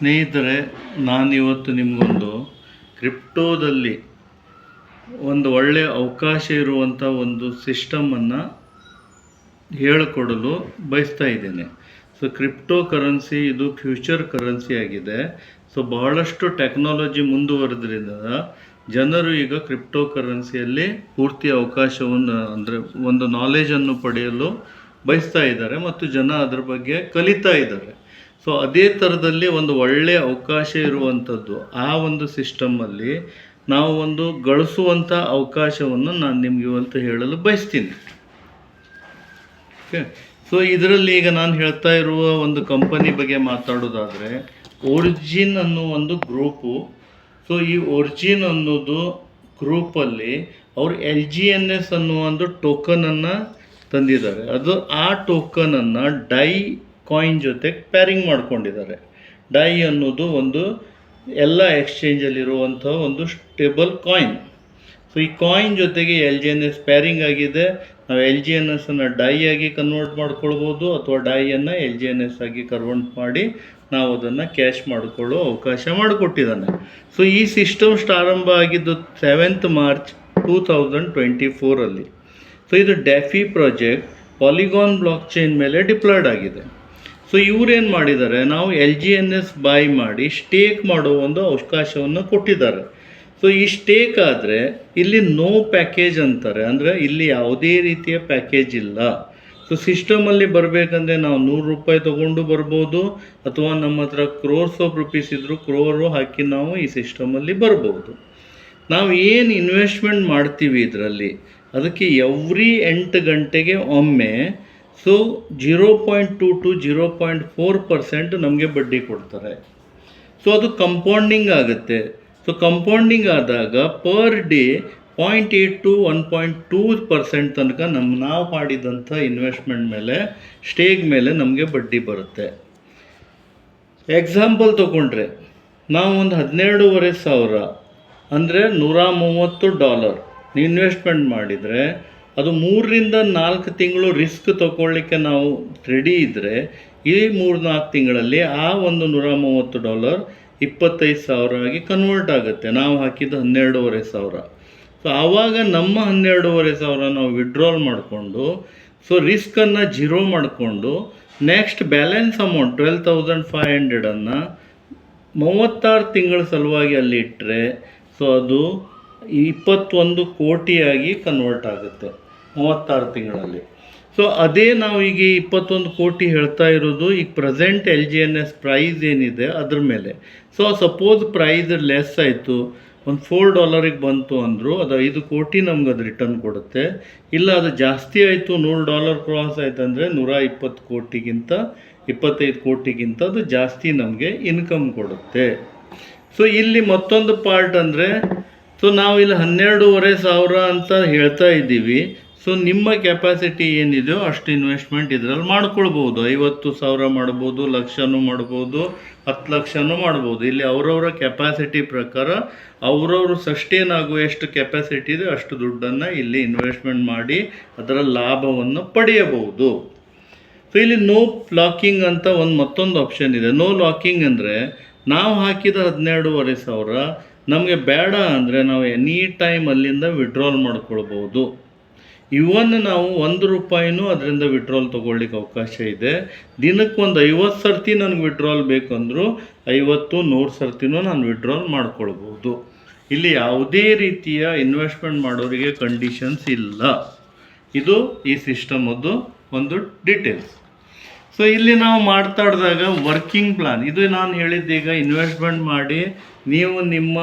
ಸ್ನೇಹಿತರೆ, ನಾನಿವತ್ತು ನಿಮಗೊಂದು ಕ್ರಿಪ್ಟೋದಲ್ಲಿ ಒಂದು ಒಳ್ಳೆಯ ಅವಕಾಶ ಇರುವಂಥ ಒಂದು ಸಿಸ್ಟಮನ್ನು ಹೇಳಿಕೊಡಲು ಬಯಸ್ತಾ ಇದ್ದೇನೆ. ಸೊ ಕ್ರಿಪ್ಟೋ ಕರೆನ್ಸಿ ಇದು ಫ್ಯೂಚರ್ ಕರೆನ್ಸಿ ಆಗಿದೆ. ಸೊ ಬಹಳಷ್ಟು ಟೆಕ್ನಾಲಜಿ ಮುಂದುವರೆದ್ರಿಂದ ಜನರು ಈಗ ಕ್ರಿಪ್ಟೋ ಕರೆನ್ಸಿಯಲ್ಲಿ ಪೂರ್ತಿ ಅವಕಾಶವನ್ನು ಅಂದರೆ ಒಂದು ನಾಲೆಜನ್ನು ಪಡೆಯಲು ಬಯಸ್ತಾ ಇದ್ದಾರೆ ಮತ್ತು ಜನ ಅದರ ಬಗ್ಗೆ ಕಲಿತಾ ಇದ್ದಾರೆ. ಸೊ ಅದೇ ಥರದಲ್ಲಿ ಒಂದು ಒಳ್ಳೆಯ ಅವಕಾಶ ಇರುವಂಥದ್ದು ಆ ಒಂದು ಸಿಸ್ಟಮಲ್ಲಿ ನಾವು ಒಂದು ಗಳಿಸುವಂಥ ಅವಕಾಶವನ್ನು ನಾನು ನಿಮಗೆ ಇವತ್ತು ಹೇಳಲು ಬಯಸ್ತೀನಿ. ಓಕೆ, ಸೊ ಇದರಲ್ಲಿ ಈಗ ನಾನು ಹೇಳ್ತಾ ಇರುವ ಒಂದು ಕಂಪನಿ ಬಗ್ಗೆ ಮಾತಾಡೋದಾದರೆ ಒರಿಜಿನ್ ಅನ್ನೋ ಒಂದು ಗ್ರೂಪು. ಸೊ ಈ ಒರಿಜಿನ್ ಅನ್ನೋದು ಗ್ರೂಪಲ್ಲಿ ಅವರು LGNS ಅನ್ನೋ ಒಂದು ಟೋಕನನ್ನು ತಂದಿದ್ದಾರೆ. ಅದು ಆ ಟೋಕನನ್ನು ಡೈ ಕಾಯಿನ್ ಜೊತೆ ಪ್ಯಾರಿಂಗ್ ಮಾಡ್ಕೊಂಡಿದ್ದಾರೆ. ಡೈ ಅನ್ನೋದು ಒಂದು ಎಲ್ಲ ಎಕ್ಸ್ಚೇಂಜಲ್ಲಿರುವಂಥ ಒಂದು ಸ್ಟೇಬಲ್ ಕಾಯಿನ್. ಸೊ ಈ ಕಾಯಿನ್ ಜೊತೆಗೆ LGNS ಪ್ಯಾರಿಂಗ್ ಆಗಿದೆ. ನಾವು LGNSನ್ನು ಡೈ ಆಗಿ ಕನ್ವರ್ಟ್ ಮಾಡ್ಕೊಳ್ಬೋದು ಅಥವಾ ಡೈಯನ್ನು LGNS ಆಗಿ ಕನ್ವರ್ಟ್ ಮಾಡಿ ನಾವು ಅದನ್ನು ಕ್ಯಾಶ್ ಮಾಡಿಕೊಳ್ಳೋ ಅವಕಾಶ ಮಾಡಿಕೊಟ್ಟಿದ್ದಾನೆ. ಸೊ ಈ ಸಿಸ್ಟಮ್ ಆರಂಭ ಆಗಿದ್ದು 7th ಮಾರ್ಚ್ 2024 ಸೊ ಇದು ಡೆಫಿ ಪ್ರಾಜೆಕ್ಟ್ ಪಾಲಿಗಾನ್ ಬ್ಲಾಕ್ ಚೈನ್ ಮೇಲೆ ಡಿಪ್ಲಾಯ್ಡ್ ಆಗಿದೆ. ಸೊ ಇವರೇನು ಮಾಡಿದ್ದಾರೆ, ನಾವು LGNS ಬೈ ಮಾಡಿ ಸ್ಟೇಕ್ ಮಾಡೋ ಒಂದು ಅವಕಾಶವನ್ನು ಕೊಟ್ಟಿದ್ದಾರೆ. ಸೊ ಈ ಸ್ಟೇಕ್ ಆದರೆ ಇಲ್ಲಿ ನೋ ಪ್ಯಾಕೇಜ್ ಅಂತಾರೆ, ಅಂದರೆ ಇಲ್ಲಿ ಯಾವುದೇ ರೀತಿಯ ಪ್ಯಾಕೇಜ್ ಇಲ್ಲ. ಸೊ ಸಿಸ್ಟಮಲ್ಲಿ ಬರಬೇಕಂದ್ರೆ ನಾವು ₹100 ತೊಗೊಂಡು ಬರ್ಬೋದು ಅಥವಾ ನಮ್ಮ ಹತ್ರ ಕ್ರೋರ್ಸ್ ಆಫ್ ರುಪೀಸ್ ಇದ್ದರೂ ಕ್ರೋರು ಹಾಕಿ ನಾವು ಈ ಸಿಸ್ಟಮಲ್ಲಿ ಬರ್ಬೋದು. ನಾವು ಏನು ಇನ್ವೆಸ್ಟ್ಮೆಂಟ್ ಮಾಡ್ತೀವಿ ಇದರಲ್ಲಿ ಅದಕ್ಕೆ ಎವ್ರಿ 8 ಗಂಟೆಗೆ ಒಮ್ಮೆ ಸೊ 0.2 to 0.4% ನಮಗೆ ಬಡ್ಡಿ ಕೊಡ್ತಾರೆ. ಸೊ ಅದು ಕಂಪೌಂಡಿಂಗ್ ಆಗುತ್ತೆ. ಸೊ ಕಂಪೌಂಡಿಂಗ್ ಆದಾಗ ಪರ್ ಡೇ 0.8 to 1.2% ತನಕ ನಾವು ಮಾಡಿದಂಥ ಇನ್ವೆಸ್ಟ್ಮೆಂಟ್ ಮೇಲೆ ಸ್ಟೇಕ್ ಮೇಲೆ ನಮಗೆ ಬಡ್ಡಿ ಬರುತ್ತೆ. ಎಕ್ಸಾಂಪಲ್ ತೊಗೊಂಡ್ರೆ ನಾವು ಒಂದು $12,500 ಅಂದರೆ $130 ಇನ್ವೆಸ್ಟ್ಮೆಂಟ್ ಮಾಡಿದರೆ ಅದು 3 ರಿಂದ 4 ತಿಂಗಳು ರಿಸ್ಕ್ ತೊಗೊಳ್ಳಿಕ್ಕೆ ನಾವು ರೆಡಿ ಇದ್ದರೆ ಈ 3-4 ತಿಂಗಳಲ್ಲಿ ಆ ಒಂದು $130 $25,000 ಆಗಿ ಕನ್ವರ್ಟ್ ಆಗುತ್ತೆ. ನಾವು ಹಾಕಿದ್ದು $12,500. ಸೊ ಆವಾಗ ನಮ್ಮ $12,500 ನಾವು ವಿಡ್ರಾಲ್ ಮಾಡಿಕೊಂಡು ಸೊ ರಿಸ್ಕನ್ನು ಜೀರೋ ಮಾಡಿಕೊಂಡು ನೆಕ್ಸ್ಟ್ ಬ್ಯಾಲೆನ್ಸ್ ಅಮೌಂಟ್ 12,500 36 ತಿಂಗಳ ಸಲುವಾಗಿ ಅಲ್ಲಿ ಇಟ್ಟರೆ ಸೊ ಅದು 21 ಕೋಟಿಯಾಗಿ ಕನ್ವರ್ಟ್ ಆಗುತ್ತೆ 36 ತಿಂಗಳಲ್ಲಿ. ಸೊ ಅದೇ ನಾವು ಈಗ 21 ಕೋಟಿ ಹೇಳ್ತಾ ಇರೋದು ಈಗ ಪ್ರೆಸೆಂಟ್ LGNS ಪ್ರೈಸ್ ಏನಿದೆ ಅದ್ರ ಮೇಲೆ. ಸೊ ಸಪೋಸ್ ಪ್ರೈಸ್ ಲೆಸ್ ಆಯಿತು, ಒಂದು $4 ಬಂತು ಅಂದರು ಅದು 5 ಕೋಟಿ ನಮ್ಗೆ ಅದು ರಿಟರ್ನ್ ಕೊಡುತ್ತೆ. ಇಲ್ಲ ಅದು ಜಾಸ್ತಿ ಆಯಿತು, $100 ಕ್ರಾಸ್ ಆಯ್ತು ಅಂದರೆ 120 ಕೋಟಿಗಿಂತ 25 ಕೋಟಿಗಿಂತ ಅದು ಜಾಸ್ತಿ ನಮಗೆ ಇನ್ಕಮ್ ಕೊಡುತ್ತೆ. ಸೊ ಇಲ್ಲಿ ಮತ್ತೊಂದು ಪಾರ್ಟ್ ಅಂದರೆ ಸೊ ನಾವು ಇಲ್ಲಿ $12,500 ಅಂತ ಹೇಳ್ತಾ ಇದ್ದೀವಿ. ಸೊ ನಿಮ್ಮ ಕೆಪಾಸಿಟಿ ಏನಿದೆಯೋ ಅಷ್ಟು ಇನ್ವೆಸ್ಟ್ಮೆಂಟ್ ಇದರಲ್ಲಿ ಮಾಡ್ಕೊಳ್ಬೋದು. 50,000 ಮಾಡ್ಬೋದು, ಲಕ್ಷನೂ ಮಾಡ್ಬೋದು, 10 ಲಕ್ಷನೂ ಮಾಡ್ಬೋದು. ಇಲ್ಲಿ ಅವರವರ ಕೆಪಾಸಿಟಿ ಪ್ರಕಾರ ಅವರವರು ಸಸ್ಟೇನ್ ಆಗುವ ಎಷ್ಟು ಕೆಪಾಸಿಟಿ ಇದೆ ಅಷ್ಟು ದುಡ್ಡನ್ನು ಇಲ್ಲಿ ಇನ್ವೆಸ್ಟ್ಮೆಂಟ್ ಮಾಡಿ ಅದರ ಲಾಭವನ್ನು ಪಡೆಯಬಹುದು. ಸೊ ಇಲ್ಲಿ ನೋ ಲಾಕಿಂಗ್ ಅಂತ ಮತ್ತೊಂದು ಆಪ್ಷನ್ ಇದೆ. ನೋ ಲಾಕಿಂಗ್ ಅಂದರೆ ನಾವು ಹಾಕಿದ $12,500 ನಮಗೆ ಬೇಡ ಅಂದರೆ ನಾವು ಎನಿ ಟೈಮ್ ಅಲ್ಲಿಂದ ವಿಡ್ರಾಲ್ ಮಾಡ್ಕೊಳ್ಬೋದು. ಇವನ್ ನಾವು ₹1 ಅದರಿಂದ ವಿಡ್ರಾಲ್ ತೊಗೊಳ್ಳಿಕ್ಕೆ ಅವಕಾಶ ಇದೆ. ದಿನಕ್ಕೆ ಒಂದು 50 ಸರ್ತಿ ನನಗೆ ವಿಡ್ರಾಲ್ ಬೇಕಂದರೂ 50-100 ಸರ್ತಿನೂ ನಾನು ವಿಡ್ರಾಲ್ ಮಾಡ್ಕೊಳ್ಬೋದು. ಇಲ್ಲಿ ಯಾವುದೇ ರೀತಿಯ ಇನ್ವೆಸ್ಟ್ಮೆಂಟ್ ಮಾಡೋರಿಗೆ ಕಂಡೀಷನ್ಸ್ ಇಲ್ಲ. ಇದು ಈ ಸಿಸ್ಟಮದ್ದು ಒಂದು ಡೀಟೇಲ್ಸ್. ಸೊ ಇಲ್ಲಿ ನಾವು ಮಾತಾಡಿದಾಗ ವರ್ಕಿಂಗ್ ಪ್ಲಾನ್, ಇದು ನಾನು ಹೇಳಿದ್ದೀಗ ಇನ್ವೆಸ್ಟ್ಮೆಂಟ್ ಮಾಡಿ ನೀವು ನಿಮ್ಮ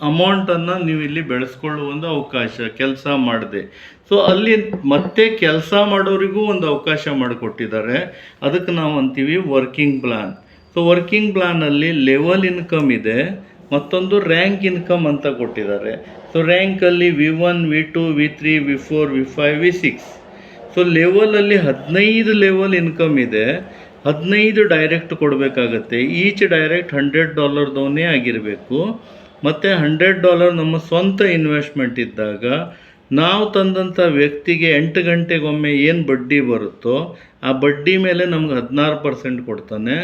ಅಮೌಂಟನ್ನು ನೀವು ಇಲ್ಲಿ ಬೆಳೆಸ್ಕೊಳ್ಳುವ ಒಂದು ಅವಕಾಶ ಕೆಲಸ ಮಾಡಿದೆ. ಸೊ ಅಲ್ಲಿ ಮತ್ತೆ ಕೆಲಸ ಮಾಡೋರಿಗೂ ಒಂದು ಅವಕಾಶ ಮಾಡಿಕೊಟ್ಟಿದ್ದಾರೆ. ಅದಕ್ಕೆ ನಾವು ಅಂತೀವಿ ವರ್ಕಿಂಗ್ ಪ್ಲಾನ್. ಸೊ ವರ್ಕಿಂಗ್ ಪ್ಲಾನಲ್ಲಿ ಲೆವೆಲ್ ಇನ್ಕಮ್ ಇದೆ, ಮತ್ತೊಂದು ರ್ಯಾಂಕ್ ಇನ್ಕಮ್ ಅಂತ ಕೊಟ್ಟಿದ್ದಾರೆ. So ರ್ಯಾಂಕಲ್ಲಿ V1, V2, V3, V4, V5, V6. So ಲೆವೆಲಲ್ಲಿ 15 ಲೆವೆಲ್ ಇನ್ಕಮ್ ಇದೆ. 15 ಡೈರೆಕ್ಟ್ ಕೊಡಬೇಕಾಗತ್ತೆ. ಈಚ್ ಡೈರೆಕ್ಟ್ $100 ಆಗಿರಬೇಕು. ಮತ್ತು $100 ನಮ್ಮ ಸ್ವಂತ ಇನ್ವೆಸ್ಟ್ಮೆಂಟ್ ಇದ್ದಾಗ ನಾವು ತಂದಂಥ ವ್ಯಕ್ತಿಗೆ 8 ಗಂಟೆಗೊಮ್ಮೆ ಏನು ಬಡ್ಡಿ ಬರುತ್ತೋ ಆ ಬಡ್ಡಿ ಮೇಲೆ ನಮ್ಗೆ 16% ಕೊಡ್ತಾನೆ.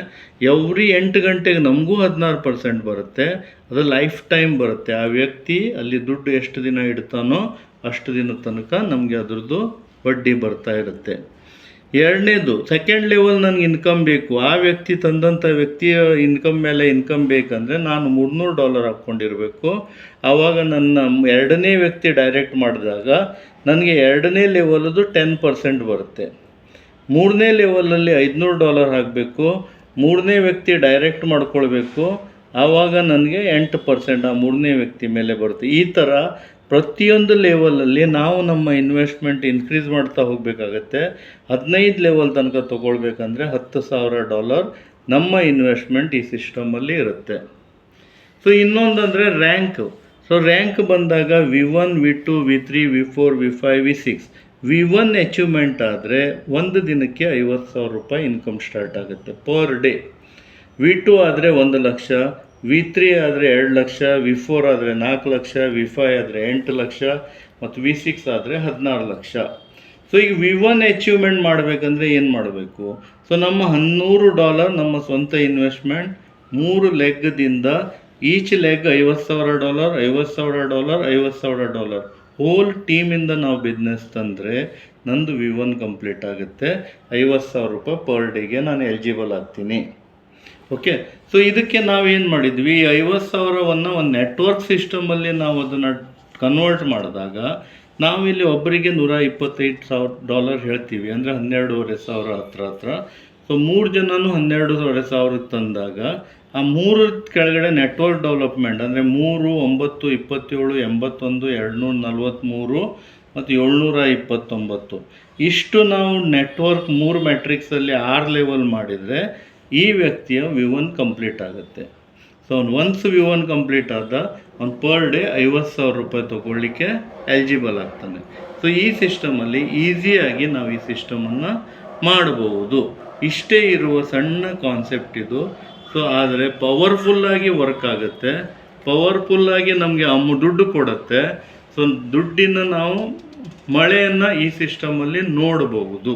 ಎವ್ರಿ 8 ಗಂಟೆಗೆ ನಮಗೂ 16% ಬರುತ್ತೆ. ಅದು ಲೈಫ್ ಟೈಮ್ ಬರುತ್ತೆ. ಆ ವ್ಯಕ್ತಿ ಅಲ್ಲಿ ದುಡ್ಡು ಎಷ್ಟು ದಿನ ಇಡ್ತಾನೋ ಅಷ್ಟು ದಿನದ ತನಕ ನಮಗೆ ಅದ್ರದ್ದು ಬಡ್ಡಿ ಬರ್ತಾ ಇರುತ್ತೆ. ಎರಡನೇದು, ಸೆಕೆಂಡ್ ಲೆವೆಲ್ ನನಗೆ ಇನ್ಕಮ್ ಬೇಕು. ಆ ವ್ಯಕ್ತಿ ತಂದಂಥ ವ್ಯಕ್ತಿಯ ಇನ್ಕಮ್ ಮೇಲೆ ಇನ್ಕಮ್ ಬೇಕಂದರೆ ನಾನು $300 ಹಾಕ್ಕೊಂಡಿರಬೇಕು. ಆವಾಗ ನನ್ನ ಎರಡನೇ ವ್ಯಕ್ತಿ ಡೈರೆಕ್ಟ್ ಮಾಡಿದಾಗ ನನಗೆ ಎರಡನೇ ಲೆವೆಲದು 10% ಬರುತ್ತೆ. ಮೂರನೇ ಲೆವೆಲಲ್ಲಿ $500 ಹಾಕಬೇಕು. ಮೂರನೇ ವ್ಯಕ್ತಿ ಡೈರೆಕ್ಟ್ ಮಾಡ್ಕೊಳ್ಬೇಕು. ಆವಾಗ ನನಗೆ 8% ಆ ಮೂರನೇ ವ್ಯಕ್ತಿ ಮೇಲೆ ಬರುತ್ತೆ. ಈ ಥರ ಪ್ರತಿಯೊಂದು ಲೆವೆಲಲ್ಲಿ ನಾವು ನಮ್ಮ ಇನ್ವೆಸ್ಟ್ಮೆಂಟ್ ಇನ್ಕ್ರೀಸ್ ಮಾಡ್ತಾ ಹೋಗಬೇಕಾಗತ್ತೆ. 15 ಲೆವೆಲ್ ತನಕ ತೊಗೊಳ್ಬೇಕಂದ್ರೆ $10,000 ನಮ್ಮ ಇನ್ವೆಸ್ಟ್ಮೆಂಟ್ ಈ ಸಿಸ್ಟಮಲ್ಲಿ ಇರುತ್ತೆ. ಸೊ ಇನ್ನೊಂದಂದರೆ ರ್ಯಾಂಕ್. ಸೊ ರ್ಯಾಂಕ್ ಬಂದಾಗ V1, V2, V3, V4, V5, V6. V1 achievement ಆದರೆ ಒಂದು ದಿನಕ್ಕೆ $50,000 ಇನ್ಕಮ್ ಸ್ಟಾರ್ಟ್ ಆಗುತ್ತೆ ಪರ್ ಡೇ. V2 ಆದರೆ 1 ಲಕ್ಷ, V3 ಆದರೆ 2 ಲಕ್ಷ, V4 ಆದರೆ 4 ಲಕ್ಷ, V5 ಆದರೆ 8 ಲಕ್ಷ ಮತ್ತು V6 ಆದರೆ 16 ಲಕ್ಷ. ಸೊ ಈಗ V1 ಅಚೀವ್ಮೆಂಟ್ ಮಾಡಬೇಕಂದ್ರೆ ಏನು ಮಾಡಬೇಕು? ಸೊ ನಮ್ಮ $100 ನಮ್ಮ ಸ್ವಂತ ಇನ್ವೆಸ್ಟ್ಮೆಂಟ್ 3 ಲೆಗ್ದಿಂದ, ಈಚ್ ಲೆಗ್ $50,000, $50,000, $50,000. ಹೋಲ್ ಟೀಮಿಂದ ನಾವು ಬಿಸ್ನೆಸ್ ತಂದರೆ ನಂದು V1 ಕಂಪ್ಲೀಟ್ ಆಗುತ್ತೆ. $50,000 ಪರ್ ಡೇಗೆ ನಾನು ಎಲಿಜಿಬಲ್ ಆಗ್ತೀನಿ. ಓಕೆ. ಸೊ ಇದಕ್ಕೆ ನಾವೇನು ಮಾಡಿದ್ವಿ, 50,000ವನ್ನು ಒಂದು ನೆಟ್ವರ್ಕ್ ಸಿಸ್ಟಮಲ್ಲಿ ನಾವು ಅದನ್ನು ಕನ್ವರ್ಟ್ ಮಾಡಿದಾಗ ನಾವಿಲ್ಲಿ ಒಬ್ಬರಿಗೆ $125,000 ಹೇಳ್ತೀವಿ, ಅಂದರೆ 12,500 ಹತ್ರ. ಸೊ 3 ಜನನೂ 12,500 ತಂದಾಗ ಆ 3 ಕೆಳಗಡೆ ನೆಟ್ವರ್ಕ್ ಡೆವಲಪ್ಮೆಂಟ್ ಅಂದರೆ 3, 9, 27, 81, 243 ಮತ್ತು 729 ಇಷ್ಟು ನಾವು ನೆಟ್ವರ್ಕ್ 3 ಮೆಟ್ರಿಕ್ಸಲ್ಲಿ 6 ಲೆವೆಲ್ ಮಾಡಿದರೆ ಈ ವ್ಯಕ್ತಿಯ V1 ಕಂಪ್ಲೀಟ್ ಆಗುತ್ತೆ. ಸೊ ಒನ್ಸ್ V1 ಕಂಪ್ಲೀಟ್ ಆದ ಅವ್ನು ಪರ್ ಡೇ $50,000 ತೊಗೊಳ್ಳಿಕ್ಕೆ ಎಲಿಜಿಬಲ್ ಆಗ್ತಾನೆ. ಸೊ ಈ ಸಿಸ್ಟಮಲ್ಲಿ ಈಸಿಯಾಗಿ ನಾವು ಈ ಸಿಸ್ಟಮನ್ನು ಮಾಡಬಹುದು. ಇಷ್ಟೇ ಇರುವ ಸಣ್ಣ ಕಾನ್ಸೆಪ್ಟ್ ಇದು. ಸೊ ಆದರೆ ಪವರ್ಫುಲ್ಲಾಗಿ ವರ್ಕ್ ಆಗುತ್ತೆ, ಪವರ್ಫುಲ್ಲಾಗಿ ನಮಗೆ ದುಡ್ಡು ಕೊಡುತ್ತೆ. ಸೊ ದುಡ್ಡಿನ ನಾವು ಮಳೆಯನ್ನು ಈ ಸಿಸ್ಟಮಲ್ಲಿ ನೋಡಬಹುದು.